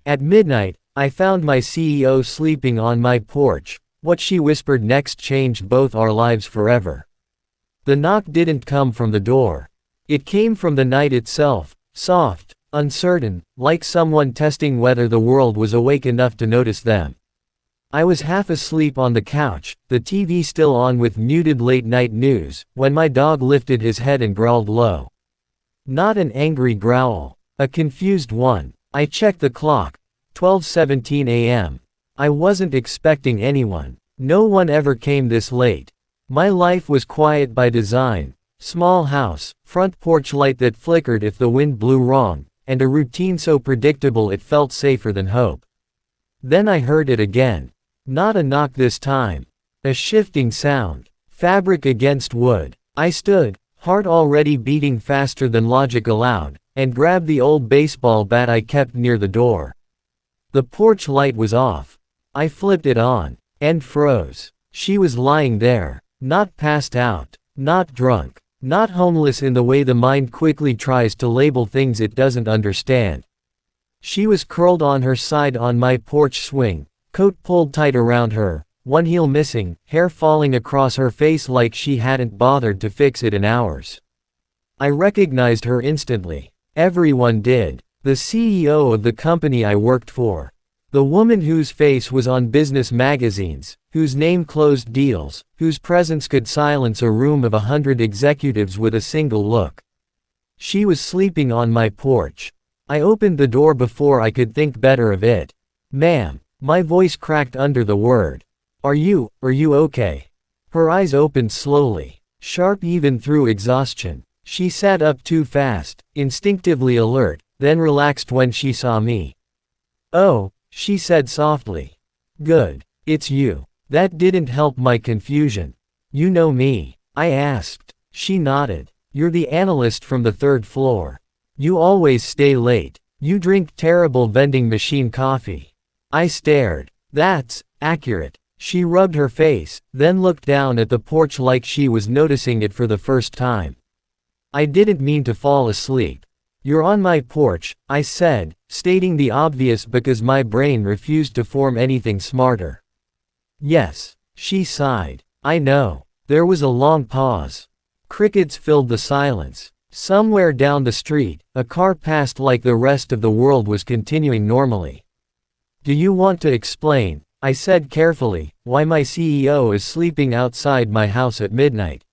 At midnight, I found my CEO sleeping on my porch. What she whispered next changed both our lives forever. The knock didn't come from the door. It came from the night itself, soft, uncertain, like someone testing whether the world was awake enough to notice them. I was half asleep on the couch, the TV still on with muted late-night news, when my dog lifted his head and growled low. Not an angry growl, a confused one. I checked the clock. 12:17 a.m. I wasn't expecting anyone. No one ever came this late. My life was quiet by design. Small house, front porch light that flickered if the wind blew wrong, and a routine so predictable it felt safer than hope. Then I heard it again. Not a knock this time. A shifting sound. Fabric against wood. I stood, heart already beating faster than logic allowed, and grabbed the old baseball bat I kept near the door. The porch light was off. I flipped it on, and froze. She was lying there, not passed out, not drunk, not homeless in the way the mind quickly tries to label things it doesn't understand. She was curled on her side on my porch swing, coat pulled tight around her, one heel missing, hair falling across her face like she hadn't bothered to fix it in hours. I recognized her instantly. Everyone did. The CEO of the company I worked for. The woman whose face was on business magazines, whose name closed deals, whose presence could silence a room of 100 executives with a single look. She was sleeping on my porch. I opened the door before I could think better of it. "Ma'am," my voice cracked under the word. Are you okay?" Her eyes opened slowly, sharp even through exhaustion. She sat up too fast, instinctively alert, then relaxed when she saw me. "Oh," she said softly. "Good. It's you." That didn't help my confusion. "You know me?" I asked. She nodded. "You're the analyst from the third floor. You always stay late. You drink terrible vending machine coffee." I stared. "That's accurate." She rubbed her face, then looked down at the porch like she was noticing it for the first time. I didn't mean to fall asleep. "You're on my porch," I said, stating the obvious because my brain refused to form anything smarter. "Yes." She sighed. "I know." There was a long pause. Crickets filled the silence. Somewhere down the street, a car passed like the rest of the world was continuing normally. "Do you want to explain," I said carefully, "why my CEO is sleeping outside my house at midnight?"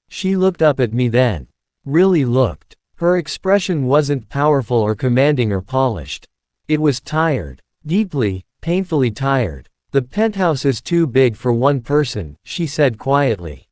She looked up at me then. Really looked. Her expression wasn't powerful or commanding or polished. It was tired. Deeply, painfully tired. "The penthouse is too big for one person," she said quietly.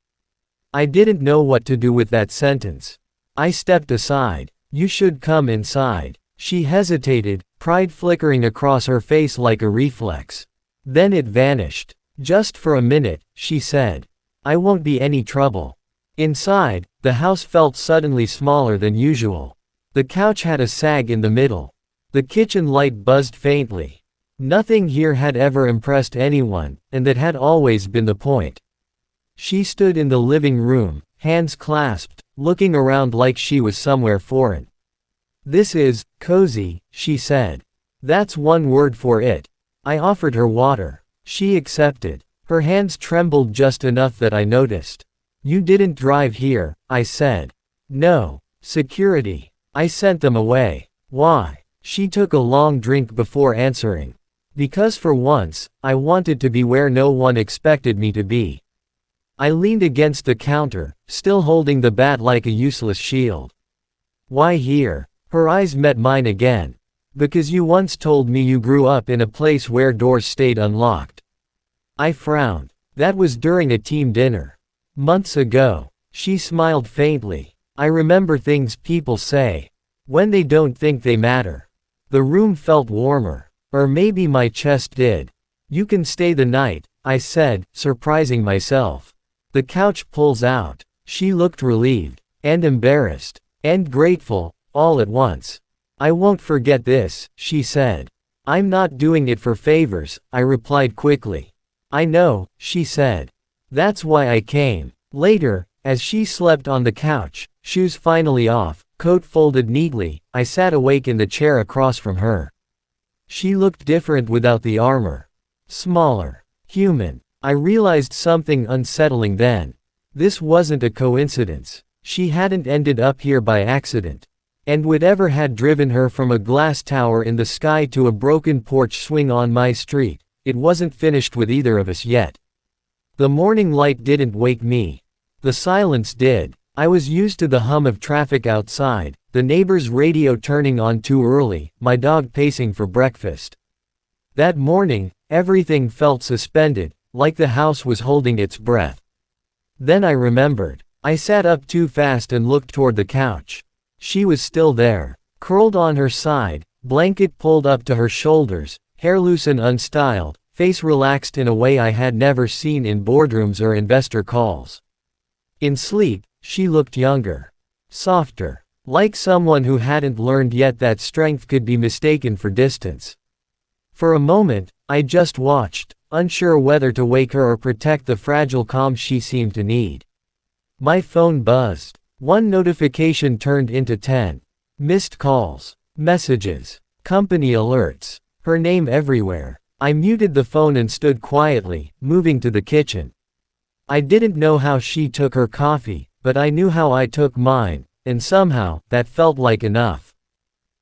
I didn't know what to do with that sentence. I stepped aside. "You should come inside." She hesitated, pride flickering across her face like a reflex. Then it vanished. "Just for a minute," she said. "I won't be any trouble." Inside, the house felt suddenly smaller than usual. The couch had a sag in the middle. The kitchen light buzzed faintly. Nothing here had ever impressed anyone, and that had always been the point. She stood in the living room, hands clasped, looking around like she was somewhere foreign. "This is cozy," she said. "That's one word for it." I offered her water. She accepted. Her hands trembled just enough that I noticed. "You didn't drive here," I said. "No. Security. I sent them away." "Why?" She took a long drink before answering. "Because for once, I wanted to be where no one expected me to be." I leaned against the counter, still holding the bat like a useless shield. "Why here?" Her eyes met mine again. "Because you once told me you grew up in a place where doors stayed unlocked." I frowned. "That was during a team dinner. Months ago." She smiled faintly. "I remember things people say. When they don't think they matter." The room felt warmer. Or maybe my chest did. "You can stay the night," I said, surprising myself. "The couch pulls out." She looked relieved. And embarrassed. And grateful, all at once. "I won't forget this," she said. "I'm not doing it for favors," I replied quickly. "I know," she said. "That's why I came." Later, as she slept on the couch, shoes finally off, coat folded neatly, I sat awake in the chair across from her. She looked different without the armor. Smaller. Human. I realized something unsettling then. This wasn't a coincidence. She hadn't ended up here by accident. And whatever had driven her from a glass tower in the sky to a broken porch swing on my street, it wasn't finished with either of us yet. The morning light didn't wake me. The silence did. I was used to the hum of traffic outside, the neighbor's radio turning on too early, my dog pacing for breakfast. That morning, everything felt suspended, like the house was holding its breath. Then I remembered. I sat up too fast and looked toward the couch. She was still there, curled on her side, blanket pulled up to her shoulders, hair loose and unstyled, face relaxed in a way I had never seen in boardrooms or investor calls. In sleep, she looked younger. Softer. Like someone who hadn't learned yet that strength could be mistaken for distance. For a moment, I just watched, unsure whether to wake her or protect the fragile calm she seemed to need. My phone buzzed. One notification turned into 10. Missed calls. Messages. Company alerts. Her name everywhere. I muted the phone and stood quietly, moving to the kitchen. I didn't know how she took her coffee, but I knew how I took mine, and somehow, that felt like enough.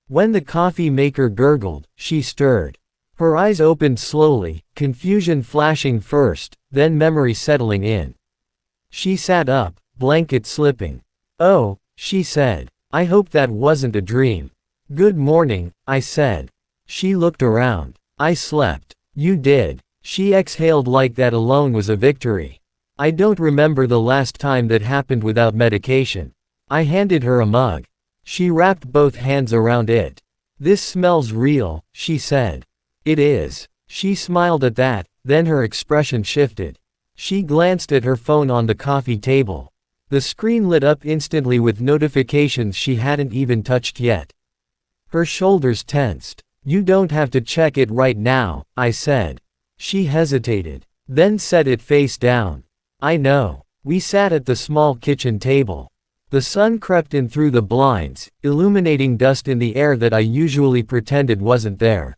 When the coffee maker gurgled, she stirred. Her eyes opened slowly, confusion flashing first, then memory settling in. She sat up, blanket slipping. "Oh," she said. "I hope that wasn't a dream." "Good morning," I said. She looked around. "I slept." "You did." She exhaled like that alone was a victory. I don't remember the last time that happened without medication. I handed her a mug. She wrapped both hands around it. "This smells real," she said. "It is." She smiled at that, then her expression shifted. She glanced at her phone on the coffee table. The screen lit up instantly with notifications she hadn't even touched yet. Her shoulders tensed. "You don't have to check it right now," I said. She hesitated, then set it face down. "I know." We sat at the small kitchen table. The sun crept in through the blinds, illuminating dust in the air that I usually pretended wasn't there.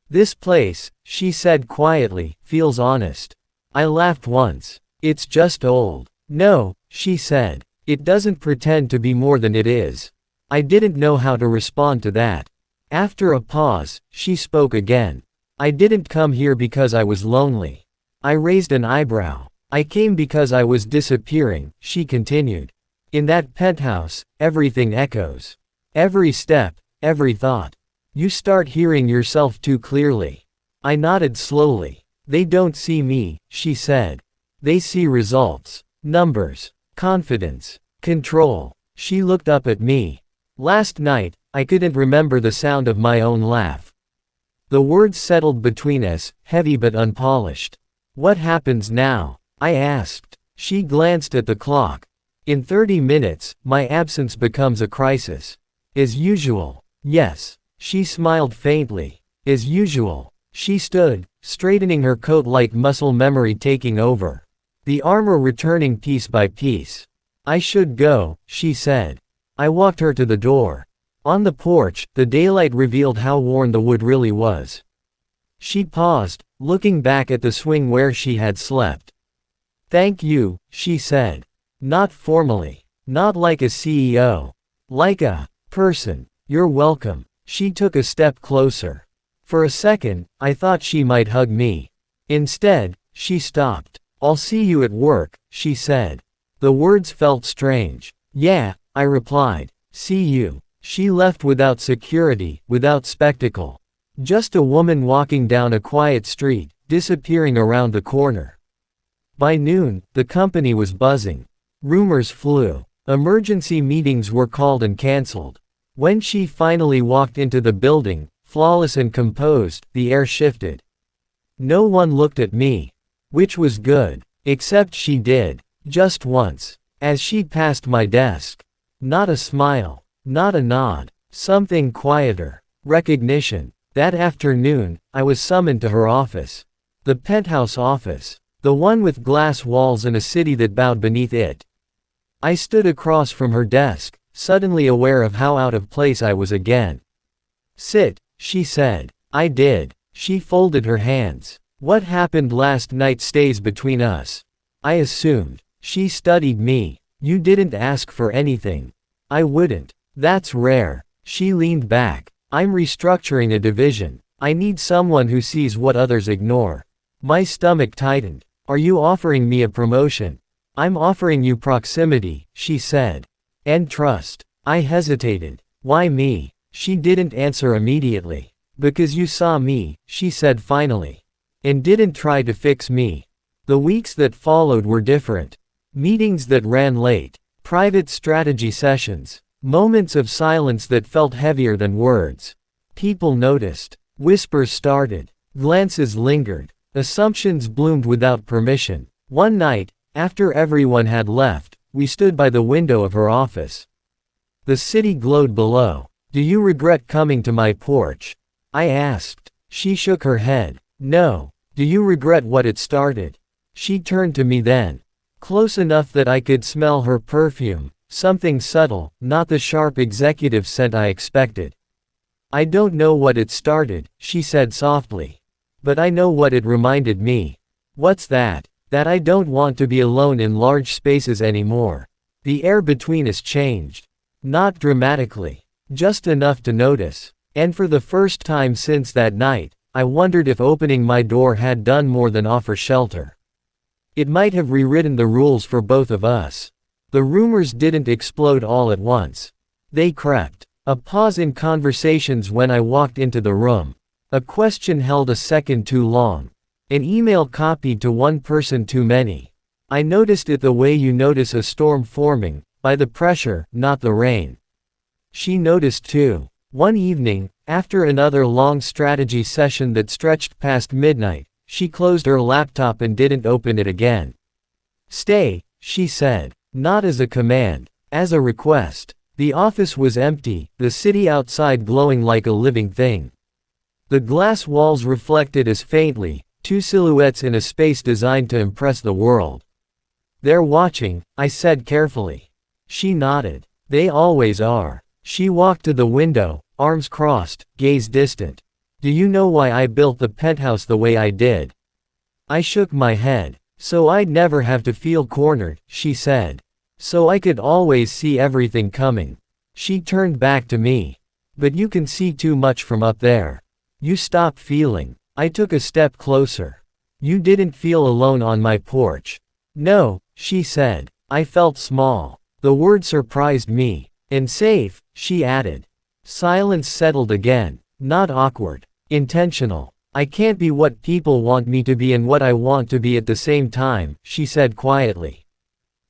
"This place," she said quietly, "feels honest." I laughed once. "It's just old." "No," she said. "It doesn't pretend to be more than it is." I didn't know how to respond to that. After a pause, she spoke again. "I didn't come here because I was lonely." I raised an eyebrow. "I came because I was disappearing," she continued. "In that penthouse, everything echoes. Every step, every thought. You start hearing yourself too clearly." I nodded slowly. "They don't see me," she said. "They see results. Numbers. Confidence. Control." She looked up at me. Last night, I couldn't remember the sound of my own laugh. The words settled between us, heavy but unpolished. "What happens now?" I asked. She glanced at the clock. "In 30 minutes, my absence becomes a crisis." "As usual." "Yes." She smiled faintly. "As usual." She stood, straightening her coat like muscle memory taking over. The armor returning piece by piece. "I should go," she said. I walked her to the door. On the porch, the daylight revealed how worn the wood really was. She paused, looking back at the swing where she had slept. "Thank you," she said. Not formally. Not like a CEO. Like a person. "You're welcome." She took a step closer. For a second, I thought she might hug me. Instead, she stopped. "I'll see you at work," she said. The words felt strange. "Yeah," I replied. "See you." She left without security, without spectacle. Just a woman walking down a quiet street, disappearing around the corner. By noon, the company was buzzing. Rumors flew. Emergency meetings were called and canceled. When she finally walked into the building, flawless and composed, the air shifted. No one looked at me. Which was good. Except she did. Just once. As she passed my desk. Not a smile. Not a nod. Something quieter. Recognition. That afternoon, I was summoned to her office. The penthouse office. The one with glass walls and a city that bowed beneath it. I stood across from her desk, suddenly aware of how out of place I was again. "Sit," she said. I did. She folded her hands. What happened last night stays between us. I assumed. She studied me. You didn't ask for anything. I wouldn't. That's rare. She leaned back. I'm restructuring a division. I need someone who sees what others ignore. My stomach tightened. Are you offering me a promotion? I'm offering you proximity, she said. And trust. I hesitated. Why me? She didn't answer immediately. Because you saw me, she said finally. And didn't try to fix me. The weeks that followed were different. Meetings that ran late. Private strategy sessions. Moments of silence that felt heavier than words. People noticed. Whispers started. Glances lingered. Assumptions bloomed without permission. One night, after everyone had left, we stood by the window of her office. The city glowed below. Do you regret coming to my porch? I asked. She shook her head. No. Do you regret what it started? She turned to me then. Close enough that I could smell her perfume. Something subtle, not the sharp executive scent I expected. I don't know what it started, she said softly. But I know what it reminded me. What's that? That I don't want to be alone in large spaces anymore. The air between us changed. Not dramatically. Just enough to notice. And for the first time since that night, I wondered if opening my door had done more than offer shelter. It might have rewritten the rules for both of us. The rumors didn't explode all at once. They crept. A pause in conversations when I walked into the room. A question held a second too long. An email copied to one person too many. I noticed it the way you notice a storm forming, by the pressure, not the rain. She noticed too. One evening, after another long strategy session that stretched past midnight, she closed her laptop and didn't open it again. Stay, she said. Not as a command, as a request. The office was empty, the city outside glowing like a living thing. The glass walls reflected as faintly, two silhouettes in a space designed to impress the world. They're watching, I said carefully. She nodded. They always are. She walked to the window, arms crossed, gaze distant. Do you know why I built the penthouse the way I did? I shook my head. So I'd never have to feel cornered, she said. So I could always see everything coming. She turned back to me. But you can see too much from up there. You stop feeling. I took a step closer. You didn't feel alone on my porch. No, she said. I felt small. The word surprised me. And safe, she added. Silence settled again. Not awkward. Intentional. I can't be what people want me to be and what I want to be at the same time, she said quietly.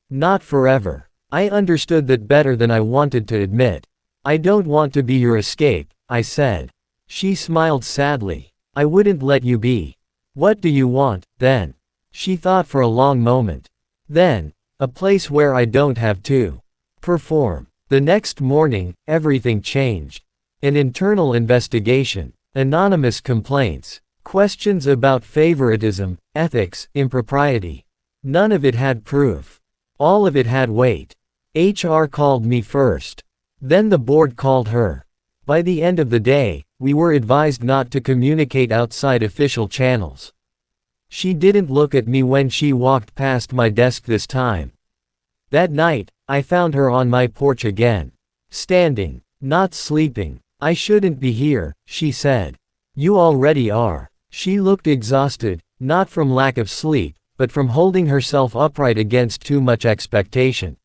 Not forever. I understood that better than I wanted to admit. I don't want to be your escape, I said. She smiled sadly. I wouldn't let you be. What do you want, then? She thought for a long moment. Then, a place where I don't have to perform. The next morning, everything changed. An internal investigation. Anonymous complaints. Questions about favoritism, ethics, impropriety. None of it had proof. All of it had weight. HR called me first. Then the board called her. By the end of the day, we were advised not to communicate outside official channels. She didn't look at me when she walked past my desk this time. That night, I found her on my porch again. Standing. Not sleeping. I shouldn't be here, she said. You already are. She looked exhausted, not from lack of sleep, but from holding herself upright against too much expectation.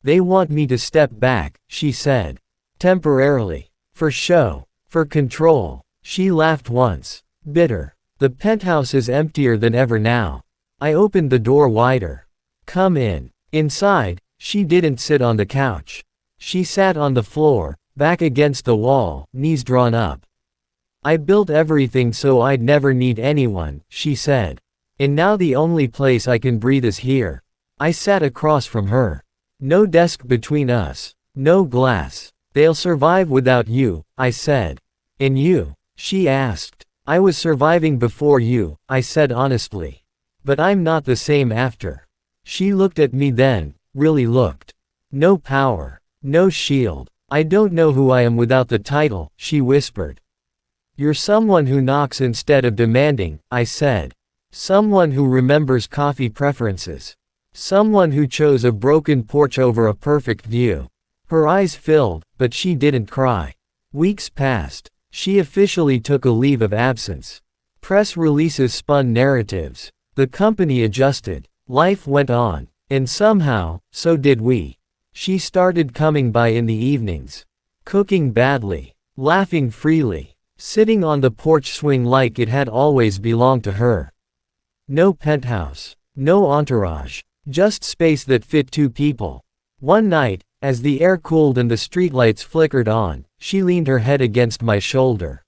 They want me to step back, she said. Temporarily. For show. For control. She laughed once. Bitter. The penthouse is emptier than ever now. I opened the door wider. Come in. Inside, she didn't sit on the couch. She sat on the floor, back against the wall, knees drawn up. I built everything so I'd never need anyone, she said. And now the only place I can breathe is here. I sat across from her. No desk between us. No glass. They'll survive without you, I said. And you? She asked. I was surviving before you, I said honestly. But I'm not the same after. She looked at me then, really looked. No power. No shield. I don't know who I am without the title, she whispered. You're someone who knocks instead of demanding, I said. Someone who remembers coffee preferences. Someone who chose a broken porch over a perfect view. Her eyes filled, but she didn't cry. Weeks passed. She officially took a leave of absence. Press releases spun narratives. The company adjusted. Life went on. And somehow, so did we. She started coming by in the evenings. Cooking badly. Laughing freely. Sitting on the porch swing like it had always belonged to her. No penthouse. No entourage. Just space that fit two people. One night, as the air cooled and the streetlights flickered on, she leaned her head against my shoulder.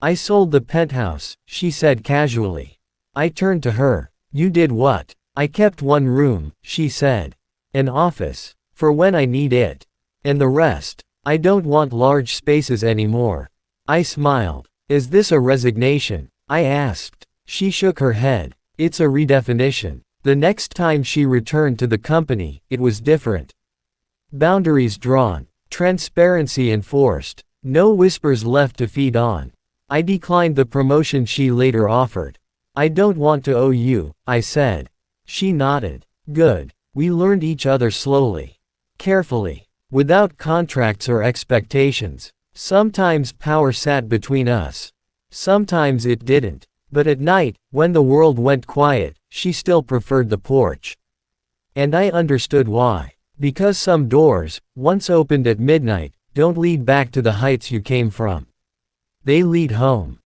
I sold the penthouse, she said casually. I turned to her. You did what? I kept one room, she said. An office. For when I need it. And the rest. I don't want large spaces anymore. I smiled. Is this a resignation? I asked. She shook her head. It's a redefinition. The next time she returned to the company, it was different. Boundaries drawn. Transparency enforced. No whispers left to feed on. I declined the promotion she later offered. I don't want to owe you, I said. She nodded. Good. We learned each other slowly. Carefully. Without contracts or expectations. Sometimes power sat between us. Sometimes it didn't. But at night, when the world went quiet, she still preferred the porch. And I understood why. Because some doors, once opened at midnight, don't lead back to the heights you came from. They lead home.